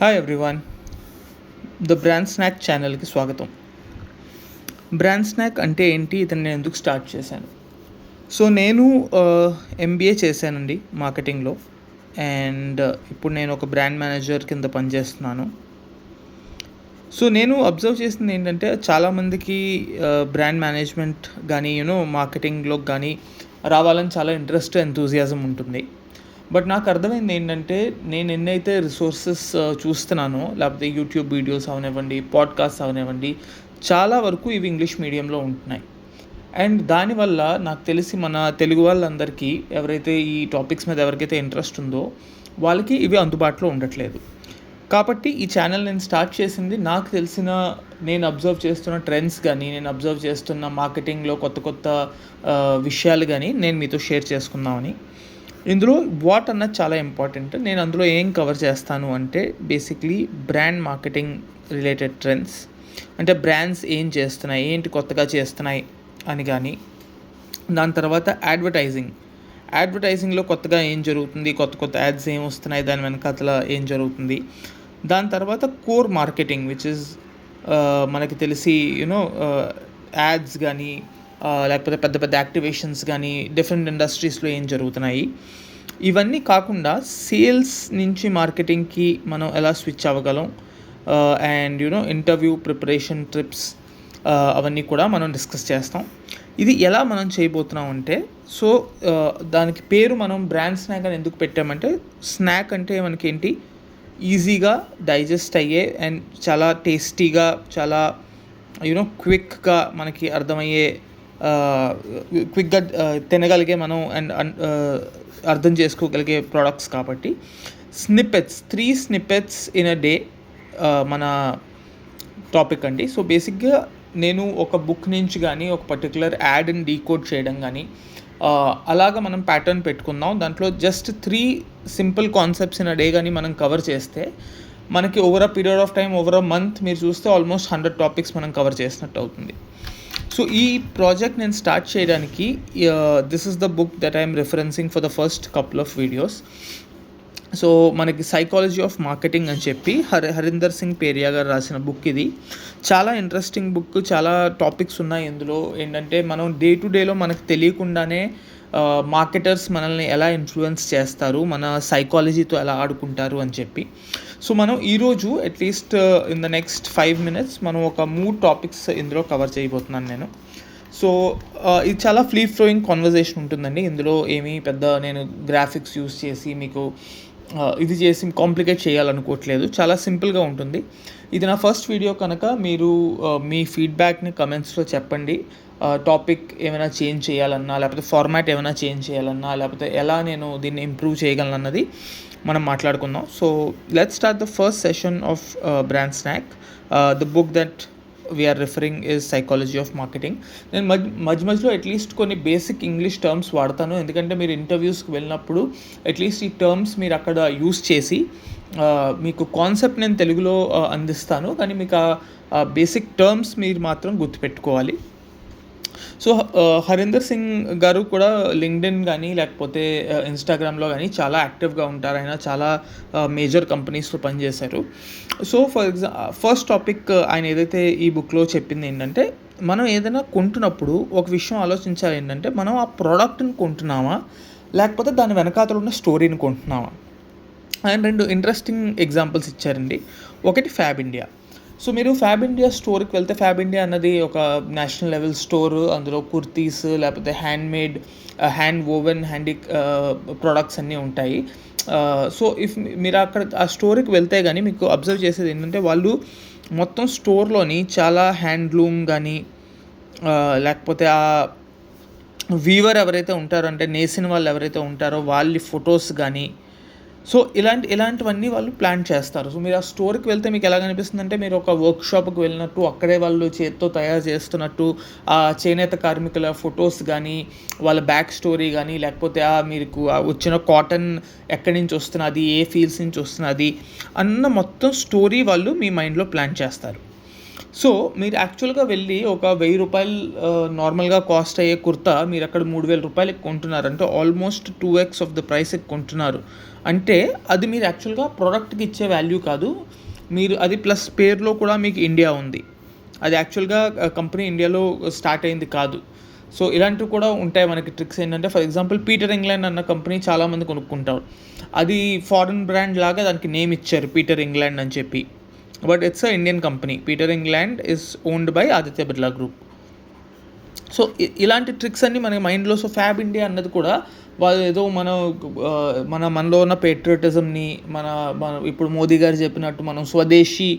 Hi everyone, the brand snack ఛానల్కి స్వాగతం. Brand snack అంటే ఏంటి, ఇతను నేను ఎందుకు స్టార్ట్ చేశాను? సో నేను ఎంబీఏ చేశానండి మార్కెటింగ్లో. అండ్ ఇప్పుడు నేను ఒక బ్రాండ్ మేనేజర్ కింద పనిచేస్తున్నాను. సో నేను అబ్జర్వ్ చేసింది ఏంటంటే, చాలామందికి బ్రాండ్ మేనేజ్మెంట్ కానీ మార్కెటింగ్లో కానీ రావాలని చాలా ఇంట్రెస్ట్, ఎంతూజియాజం ఉంటుంది. బట్ నాకు అర్థమైంది ఏంటంటే, నేను ఎన్నైతే రిసోర్సెస్ చూస్తున్నానో, లేకపోతే యూట్యూబ్ వీడియోస్ అవనివ్వండి, పాడ్కాస్ట్ అవనివ్వండి, చాలా వరకు ఇవి ఇంగ్లీష్ మీడియంలో ఉంటున్నాయి. అండ్ దానివల్ల నాకు తెలిసి మన తెలుగు వాళ్ళందరికీ, ఎవరైతే ఈ టాపిక్స్ మీద ఎవరికైతే ఇంట్రెస్ట్ ఉందో వాళ్ళకి ఇవి అందుబాటులో ఉండట్లేదు. కాబట్టి ఈ ఛానల్ నేను స్టార్ట్ చేసింది నాకు తెలిసిన, నేను అబ్జర్వ్ చేస్తున్న ట్రెండ్స్ కానీ, నేను అబ్జర్వ్ చేస్తున్న మార్కెటింగ్లో కొత్త కొత్త విషయాలు కానీ నేను మీతో షేర్ చేసుకుందామని. ఇందులో వాట్ అన్నది చాలా ఇంపార్టెంట్. నేను అందులో ఏం కవర్ చేస్తాను అంటే, basically brand marketing related trends, అంటే బ్రాండ్స్ ఏం చేస్తున్నాయి, ఏంటి కొత్తగా చేస్తున్నాయి అని కానీ. దాని తర్వాత అడ్వర్టైజింగ్లో కొత్తగా ఏం జరుగుతుంది, కొత్త కొత్త యాడ్స్ ఏం వస్తున్నాయి, దాని వెనకాతల ఏం జరుగుతుంది. దాని తర్వాత కోర్ మార్కెటింగ్, విచ్ ఇస్ మనకి తెలిసి యాడ్స్ కానీ, లేకపోతే పెద్ద పెద్ద యాక్టివేషన్స్ కానీ, డిఫరెంట్ ఇండస్ట్రీస్లో ఏం జరుగుతున్నాయి. ఇవన్నీ కాకుండా సేల్స్ నుంచి మార్కెటింగ్కి మనం ఎలా స్విచ్ అవ్వగలం, అండ్ ఇంటర్వ్యూ ప్రిపరేషన్ ట్రిప్స్, అవన్నీ కూడా మనం డిస్కస్ చేస్తాం. ఇది ఎలా మనం చేయబోతున్నాం అంటే, సో దానికి పేరు మనం బ్రాండ్ స్నాక్ అని ఎందుకు పెట్టామంటే, స్నాక్ అంటే మనకి ఏంటి, ఈజీగా డైజెస్ట్ అయ్యే అండ్ చాలా టేస్టీగా, చాలా క్విక్గా మనకి అర్థమయ్యే, క్విక్గా తినగలిగే మనం అండ్ అర్థం చేసుకోగలిగే ప్రోడక్ట్స్. కాబట్టి snippets, 3 snippets in a day మన టాపిక్ అండి. సో బేసిక్గా నేను ఒక బుక్ నుంచి కానీ, ఒక పర్టికులర్ యాడ్ని డీకోడ్ చేయడం కానీ, అలాగా మనం ప్యాటర్న్ పెట్టుకుందాం. దాంట్లో just 3 simple concepts in a day కానీ మనం కవర్ చేస్తే, మనకి over a period of time, over a month మీరు చూస్తే ఆల్మోస్ట్ 100 టాపిక్స్ మనం కవర్ చేసినట్టు అవుతుంది. సో ఈ ప్రాజెక్ట్ నేను స్టార్ట్ చేయడానికి, this is the book that I'm referencing for the first couple of videos. So మనకి సైకాలజీ ఆఫ్ మార్కెటింగ్ అని చెప్పి హరీందర్ సింగ్ పేరియా గారు రాసిన బుక్ ఇది. చాలా ఇంట్రెస్టింగ్ బుక్, చాలా టాపిక్స్ ఉన్నాయి ఇందులో. ఏంటంటే, మనం డే టు డేలో మనకు తెలియకుండానే మార్కెటర్స్ మనల్ని ఎలా ఇన్ఫ్లుయెన్స్ చేస్తారు, మన సైకాలజీతో ఎలా ఆడుకుంటారు అని చెప్పి. సో మనం ఈరోజు at least in the next 5 minutes మనం ఒక 3 టాపిక్స్ ఇందులో కవర్ చేయబోతున్నాను నేను. సో ఇది చాలా ఫ్రీ ఫ్లోయింగ్ కాన్వర్జేషన్ ఉంటుందండి. ఇందులో ఏమీ పెద్ద నేను గ్రాఫిక్స్ యూస్ చేసి మీకు ఇది చేసి కాంప్లికేట్ చేయాలనుకోవట్లేదు. చాలా సింపుల్గా ఉంటుంది. ఇది నా ఫస్ట్ వీడియో కనుక మీరు మీ ఫీడ్బ్యాక్ని కమెంట్స్లో చెప్పండి. టాపిక్ ఏమైనా చేంజ్ చేయాలన్నా, లేకపోతే ఫార్మాట్ ఏమైనా చేంజ్ చేయాలన్నా, లేకపోతే ఎలా నేను దీన్ని ఇంప్రూవ్ చేయగలను అన్నది మనం మాట్లాడుకుందాం. So let's start the first session of brand snack. The book that we're referring is psychology of marketing. నేను మధ్యలో అట్లీస్ట్ కొన్ని బేసిక్ ఇంగ్లీష్ టర్మ్స్ వాడతాను, ఎందుకంటే మీరు ఇంటర్వ్యూస్కి వెళ్ళినప్పుడు అట్లీస్ట్ ఈ టర్మ్స్ మీరు అక్కడ యూస్ చేసి, మీకు కాన్సెప్ట్ నేను తెలుగులో అందిస్తాను, కానీ మీకు ఆ బేసిక్ టర్మ్స్ మీరు మాత్రం గుర్తుపెట్టుకోవాలి. సో హరీందర్ సింగ్ గారు కూడా లింక్డ్ఇన్ కానీ, లేకపోతే ఇన్స్టాగ్రామ్లో కానీ చాలా యాక్టివ్గా ఉంటారు. ఆయన చాలా మేజర్ కంపెనీస్లో పనిచేశారు. సో ఫస్ట్ టాపిక్ ఆయన ఏదైతే ఈ బుక్లో చెప్పింది ఏంటంటే, మనం ఏదైనా కొంటున్నప్పుడు ఒక విషయం ఆలోచించాలి. ఏంటంటే, మనం ఆ ప్రోడక్ట్ని కొంటున్నామా, లేకపోతే దాని వెనకాతల ఉన్న స్టోరీని కొంటున్నామా. ఆయన 2 ఇంట్రెస్టింగ్ ఎగ్జాంపుల్స్ ఇచ్చారండి. ఒకటి ఫ్యాబ్ ఇండియా. సో మీరు ఫ్యాబ్ ఇండియా స్టోర్కి వెళ్తే, ఫ్యాబ్ ఇండియా అన్నది ఒక నేషనల్ లెవెల్ స్టోర్. అందులో కుర్తీస్, లేకపోతే హ్యాండ్ హ్యాండ్ ఓవెన్ ప్రోడక్ట్స్ అన్నీ ఉంటాయి. సో మీరు అక్కడ ఆ స్టోర్కి వెళ్తే కానీ మీకు అబ్జర్వ్ చేసేది ఏంటంటే, వాళ్ళు మొత్తం స్టోర్లోని చాలా హ్యాండ్లూమ్ కానీ, లేకపోతే ఆ వీవర్ ఎవరైతే ఉంటారో, అంటే నేసిన వాళ్ళు ఎవరైతే ఉంటారో వాళ్ళ ఫొటోస్ కానీ, సో ఇలాంటివన్నీ వాళ్ళు ప్లాన్ చేస్తారు. సో మీరు ఆ స్టోర్కి వెళ్తే మీకు ఎలా కనిపిస్తుంది అంటే, మీరు ఒక వర్క్షాప్కి వెళ్ళినట్టు, అక్కడే వాళ్ళు చేతితో తయారు చేస్తున్నట్టు ఆ చేనేత కార్మికుల ఫొటోస్ కానీ, వాళ్ళ బ్యాక్ స్టోరీ కానీ, లేకపోతే మీకు వచ్చిన కాటన్ ఎక్కడి నుంచి వస్తున్నది, ఏ ఫీల్డ్స్ నుంచి వస్తున్నది అన్న మొత్తం స్టోరీ వాళ్ళు మీ మైండ్లో ప్లాన్ చేస్తారు. సో మీరు యాక్చువల్గా వెళ్ళి ఒక ₹1000 నార్మల్గా కాస్ట్ అయ్యే కుర్తా మీరు అక్కడ ₹3000 కొంటున్నారు అంటే almost 2x of the price కొంటున్నారు అంటే అది మీరు యాక్చువల్గా ప్రోడక్ట్కి ఇచ్చే వాల్యూ కాదు, మీరు అది ప్లస్ పేరులో కూడా మీకు ఇండియా ఉంది, అది యాక్చువల్గా కంపెనీ ఇండియాలో స్టార్ట్ అయింది కాదు. సో ఇలాంటివి కూడా ఉంటాయి మనకి ట్రిక్స్. ఏంటంటే ఫర్ ఎగ్జాంపుల్ పీటర్ ఇంగ్లాండ్ అన్న కంపెనీ చాలామంది కొనుక్కుంటారు, అది ఫారిన్ బ్రాండ్ లాగా దానికి నేమ్ ఇచ్చారు పీటర్ ఇంగ్లాండ్ అని చెప్పి, but it's a Indian company. Peter England is owned by Aditya Birla group. So ఇలాంటి ట్రిక్స్ అన్నీ మనకి మైండ్లో. సో ఫ్యాబ్ ఇండియా అన్నది కూడా వాళ్ళు ఏదో మనలో ఉన్న పేట్రియాటిజంని మన ఇప్పుడు మోదీ గారు చెప్పినట్టు మనం స్వదేశీ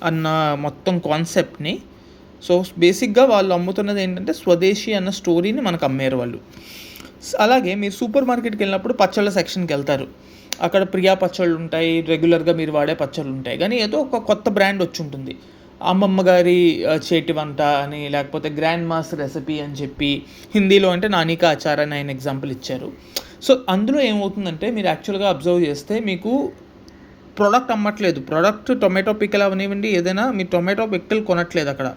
అన్న మొత్తం కాన్సెప్ట్ని, సో బేసిక్గా వాళ్ళు అమ్ముతున్నది ఏంటంటే స్వదేశీ అన్న స్టోరీని మనకు అమ్మారు వాళ్ళు. అలాగే మీరు సూపర్ మార్కెట్కి వెళ్ళినప్పుడు పచ్చళ్ళ సెక్షన్కి వెళ్తారు, అక్కడ ప్రియా పచ్చళ్ళు ఉంటాయి, రెగ్యులర్గా మీరు వాడే పచ్చళ్ళు ఉంటాయి, కానీ ఏదో ఒక కొత్త బ్రాండ్ వచ్చి ఉంటుంది, అమ్మమ్మ గారి చేతి వంట అని, లేకపోతే గ్రాండ్ మాస్ రెసిపీ అని చెప్పి, హిందీలో అంటే నానికా అచార్ అని ఆయన ఎగ్జాంపుల్ ఇచ్చారు. సో అందులో ఏమవుతుందంటే మీరు యాక్చువల్గా అబ్జర్వ్ చేస్తే మీకు ప్రోడక్ట్ అమ్మట్లేదు, ప్రోడక్ట్ టొమాటో పిక్కలు అవనివ్వండి ఏదైనా, మీరు టొమాటో పిక్కలు కొనట్లేదు అక్కడ.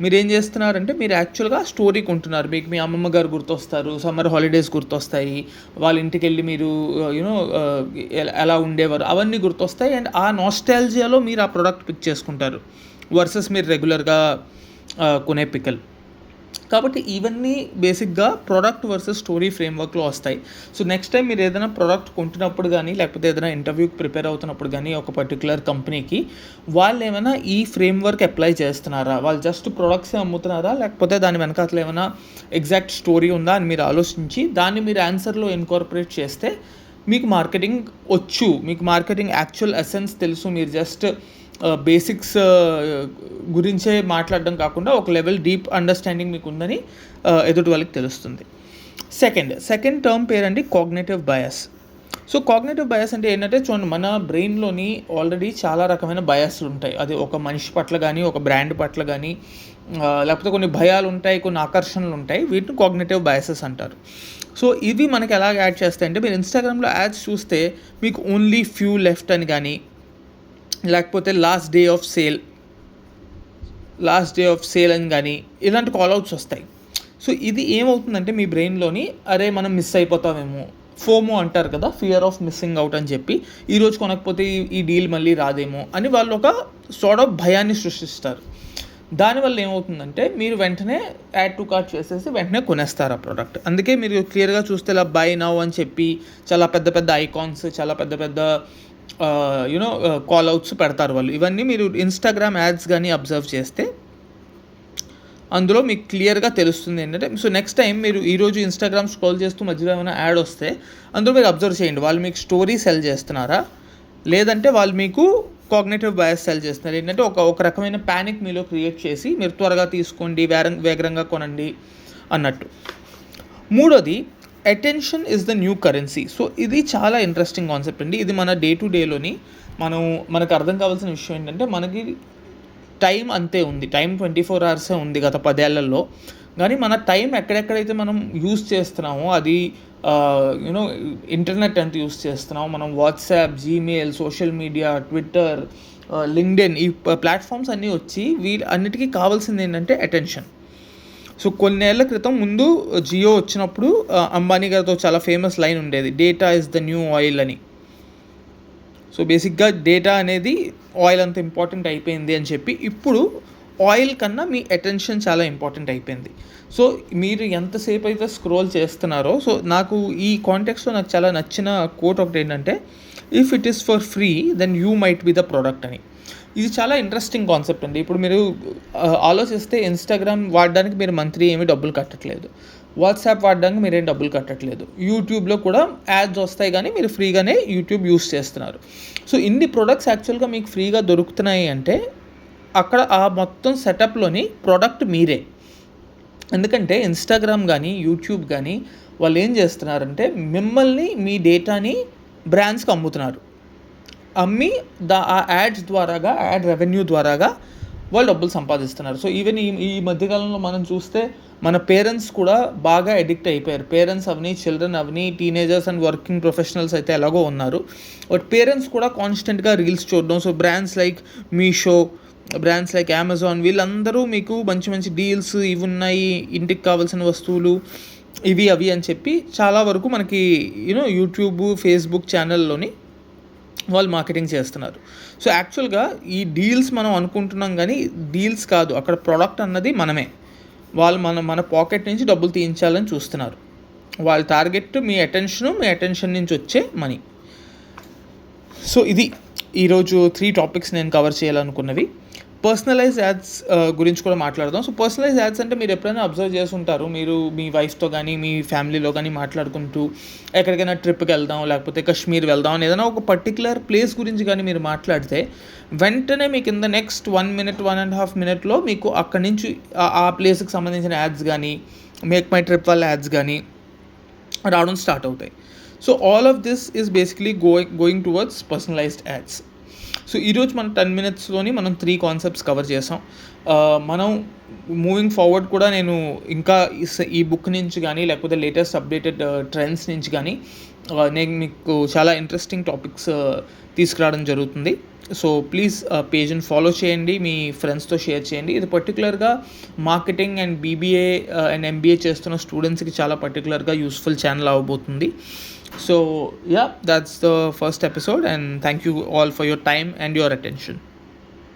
మీరు ఏం చేస్తున్నారంటే మీరు యాక్చువల్గా స్టోరీ కొంటున్నారు. మీకు మీ అమ్మమ్మ గారు గుర్తొస్తారు, సమ్మర్ హాలిడేస్ గుర్తొస్తాయి, వాళ్ళ ఇంటికి వెళ్ళి మీరు యూనో ఎలా ఉండేవారు అవన్నీ గుర్తొస్తాయి, అండ్ ఆ నాస్టాల్జియాలో మీరు ఆ ప్రోడక్ట్ పిక్ చేసుకుంటారు వర్సెస్ మీరు రెగ్యులర్గా కొనే పిక్కల్. కాబట్టి ఇవన్నీ బేసిక్గా ప్రోడక్ట్ వర్సెస్ స్టోరీ ఫ్రేమ్వర్క్లో వస్తాయి. సో నెక్స్ట్ టైం మీరు ఏదైనా ప్రోడక్ట్ కొంటున్నప్పుడు కానీ, లేకపోతే ఏదైనా ఇంటర్వ్యూకి ప్రిపేర్ అవుతున్నప్పుడు కానీ ఒక పర్టికులర్ కంపెనీకి, వాళ్ళు ఏమైనా ఈ ఫ్రేమ్వర్క్ అప్లై చేస్తున్నారా, వాళ్ళు జస్ట్ ప్రోడక్ట్సే అమ్ముతున్నారా, లేకపోతే దాని వెనకాల ఏమైనా ఎగ్జాక్ట్ స్టోరీ ఉందా అని మీరు ఆలోచించి దాన్ని మీరు ఆన్సర్లో ఇన్కార్పొరేట్ చేస్తే మీకు మార్కెటింగ్ వచ్చు, మీకు మార్కెటింగ్ యాక్చువల్ ఎసెన్స్ తెలుసు. మీరు జస్ట్ బేసిక్స్ గురించే మాట్లాడడం కాకుండా ఒక లెవెల్ డీప్ అండర్స్టాండింగ్ మీకు ఉందని ఎదుటి వాళ్ళకి తెలుస్తుంది. సెకండ్ టర్మ్ పేరండి cognitive bias. So cognitive bias అంటే ఏంటంటే చూడండి, మన బ్రెయిన్లోని ఆల్రెడీ చాలా రకమైన బయాస్లు ఉంటాయి, అది ఒక మనిషి పట్ల కానీ, ఒక బ్రాండ్ పట్ల కానీ, లేకపోతే కొన్ని భయాలు ఉంటాయి, కొన్ని ఆకర్షణలు ఉంటాయి, వీటిని కాగ్నిటివ్ బయాసెస్ అంటారు. సో ఇవి మనకి ఎలాగ యాడ్ చేస్తాయంటే మీరు ఇన్స్టాగ్రామ్లో యాడ్స్ చూస్తే మీకు ఓన్లీ ఫ్యూ లెఫ్ట్ అని కానీ, లేకపోతే లాస్ట్ డే ఆఫ్ సేల్ అని కానీ ఇలాంటి కాల్అవుట్స్ వస్తాయి. సో ఇది ఏమవుతుందంటే మీ బ్రెయిన్లోని అరే మనం మిస్ అయిపోతామేమో, ఫోమో అంటారు కదా, ఫియర్ ఆఫ్ మిస్సింగ్ అవుట్ అని చెప్పి, ఈరోజు కొనకపోతే ఈ డీల్ మళ్ళీ రాదేమో అని వాళ్ళు ఒక సార్ట్ ఆఫ్ భయాన్ని సృష్టిస్తారు. దానివల్ల ఏమవుతుందంటే మీరు వెంటనే యాడ్ టు కార్ట్ చేసేసి వెంటనే కొనేస్తారు ఆ ప్రోడక్ట్. అందుకే మీరు క్లియర్గా చూస్తే ఇలా బై నౌ అని చెప్పి చాలా పెద్ద పెద్ద ఐకాన్స్, చాలా పెద్ద పెద్ద కాల్అవుట్స్ పెడతారు వాళ్ళు. ఇవన్నీ మీరు ఇన్స్టాగ్రామ్ యాడ్స్ కానీ అబ్జర్వ్ చేస్తే అందులో మీకు క్లియర్గా తెలుస్తుంది ఏంటంటే, సో నెక్స్ట్ టైం మీరు ఈరోజు ఇన్స్టాగ్రామ్ స్క్రోల్ చేస్తూ మధ్యలో ఏమైనా యాడ్ వస్తే అందులో మీరు అబ్జర్వ్ చేయండి, వాళ్ళు మీకు స్టోరీ సెల్ చేస్తున్నారా, లేదంటే వాళ్ళు మీకు కాగ్నిటివ్ బయాస్ సెల్ చేస్తున్నారు. ఏంటంటే ఒక రకమైన ప్యానిక్ మీలో క్రియేట్ చేసి మీరు త్వరగా తీసుకోండి, వేగంగా కొనండి అన్నట్టు. మూడోది attention is the new currency. So ఇది చాలా ఇంట్రెస్టింగ్ కాన్సెప్ట్ అండి. ఇది మన డే టు డేలోని మనకు అర్థం కావాల్సిన విషయం ఏంటంటే, మనకి టైం అంతే ఉంది, టైం 24 hours ఉంది గత 10 ఏళ్లలో, కానీ మన టైం ఎక్కడెక్కడైతే మనం యూజ్ చేస్తున్నామో అది ఇంటర్నెట్ ఎంత యూజ్ చేస్తున్నామో, మనం WhatsApp, Gmail, social media, Twitter, LinkedIn, ఈ ప్లాట్ఫామ్స్ అన్నీ వచ్చి అన్నిటికీ కావాల్సింది ఏంటంటే అటెన్షన్. సో కొన్నేళ్ల క్రితం ముందు జియో వచ్చినప్పుడు అంబానీ గారితో చాలా ఫేమస్ లైన్ ఉండేది, data is the new oil అని. సో బేసిక్గా డేటా అనేది ఆయిల్ అంత ఇంపార్టెంట్ అయిపోయింది అని చెప్పి ఇప్పుడు ఆయిల్ కన్నా మీ అటెన్షన్ చాలా ఇంపార్టెంట్ అయిపోయింది. సో మీరు ఎంతసేపు అయితే స్క్రోల్ చేస్తున్నారో, సో నాకు ఈ కాంటెక్స్లో నాకు చాలా నచ్చిన కోట్ ఒకటి ఏంటంటే, if it is for free then you might be the product అని. ఇది చాలా ఇంట్రెస్టింగ్ కాన్సెప్ట్ అండి. ఇప్పుడు మీరు ఆలోచిస్తే ఇన్స్టాగ్రామ్ వాడడానికి మీరు మంత్లీ ఏమీ డబ్బులు కట్టట్లేదు, వాట్సాప్ వాడడానికి మీరేం డబ్బులు కట్టట్లేదు, యూట్యూబ్లో కూడా యాడ్స్ వస్తాయి కానీ మీరు ఫ్రీగానే యూట్యూబ్ యూస్ చేస్తున్నారు. సో ఇన్ని ప్రొడక్ట్స్ యాక్చువల్గా మీకు ఫ్రీగా దొరుకుతున్నాయి అంటే అక్కడ ఆ మొత్తం సెటప్లోని ప్రోడక్ట్ మీరే. ఎందుకంటే ఇన్స్టాగ్రామ్ కానీ యూట్యూబ్ కానీ వాళ్ళు ఏం చేస్తున్నారంటే మిమ్మల్ని, మీ డేటాని బ్రాండ్స్కి అమ్ముతున్నారు, అమ్మి ఆ యాడ్స్ ద్వారాగా, యాడ్ రెవెన్యూ ద్వారాగా వాళ్ళు డబ్బులు సంపాదిస్తున్నారు. సో ఈవెన్ ఈ మధ్యకాలంలో మనం చూస్తే మన పేరెంట్స్ కూడా బాగా అడిక్ట్ అయిపోయారు. Parents Avani, children Avani, teenagers and working professionals అయితే ఎలాగో ఉన్నారు, బట్ పేరెంట్స్ కూడా కాన్స్టెంట్గా రీల్స్ చూడడం. So brands like Meesho, brands like Amazon వీళ్ళందరూ మీకు మంచి మంచి డీల్స్ ఇవి ఉన్నాయి, ఇంటికి కావాల్సిన వస్తువులు ఇవి అవి అని చెప్పి చాలా వరకు మనకి యూట్యూబ్, ఫేస్బుక్ ఛానల్లోని వాళ్ళు మార్కెటింగ్ చేస్తున్నారు. సో యాక్చువల్గా ఈ డీల్స్ మనం అనుకుంటున్నాం కానీ డీల్స్ కాదు, అక్కడ ప్రోడక్ట్ అన్నది మనమే. వాళ్ళు మన పాకెట్ నుంచి డబ్బులు తీయించాలని చూస్తున్నారు. వాళ్ళ టార్గెట్ మీ అటెన్షన్ నుంచి వచ్చే మనీ. సో ఇది ఈరోజు 3 టాపిక్స్ నేను కవర్ చేయాలనుకున్నవి. పర్సనలైజ్ యాడ్స్ గురించి కూడా మాట్లాడదాం. సో పర్సనలైజ్ యాడ్స్ అంటే మీరు ఎప్పుడైనా అబ్జర్వ్ చేసి ఉంటారు, మీరు మీ వైఫ్తో కానీ మీ ఫ్యామిలీలో కానీ మాట్లాడుకుంటూ ఎక్కడికైనా ట్రిప్కి వెళ్దాం, లేకపోతే కాశ్మీర్ వెళ్దాం అని ఏదైనా ఒక పర్టికులర్ ప్లేస్ గురించి కానీ మీరు మాట్లాడితే వెంటనే మీకు in the next 1 minute 1.5 minute మీకు అక్కడి నుంచి ఆ ప్లేస్కి సంబంధించిన యాడ్స్ కానీ మేక్ మై ట్రిప్ వాళ్ళ యాడ్స్ కానీ రావడం స్టార్ట్ అవుతాయి. So all of this is basically going towards personalised ads. So ఈరోజు మన 10 minutesలోని మనం 3 కాన్సెప్ట్స్ కవర్ చేసాం. మనం మూవింగ్ ఫార్వర్డ్ కూడా నేను ఇంకా ఈ బుక్ నుంచి కానీ లేకపోతే లేటెస్ట్ అప్డేటెడ్ ట్రెండ్స్ నుంచి కానీ నేను మీకు చాలా ఇంట్రెస్టింగ్ టాపిక్స్ తీసుకురావడం జరుగుతుంది. సో ప్లీజ్ పేజ్ని ఫాలో చేయండి, మీ ఫ్రెండ్స్తో షేర్ చేయండి. ఇది పర్టికులర్గా marketing and BBA and MBA చేస్తున్న స్టూడెంట్స్కి చాలా పర్టికులర్గా యూస్ఫుల్ ఛానల్ అవ్వబోతుంది. So yeah, that's the first episode, and thank you all for your time and your attention.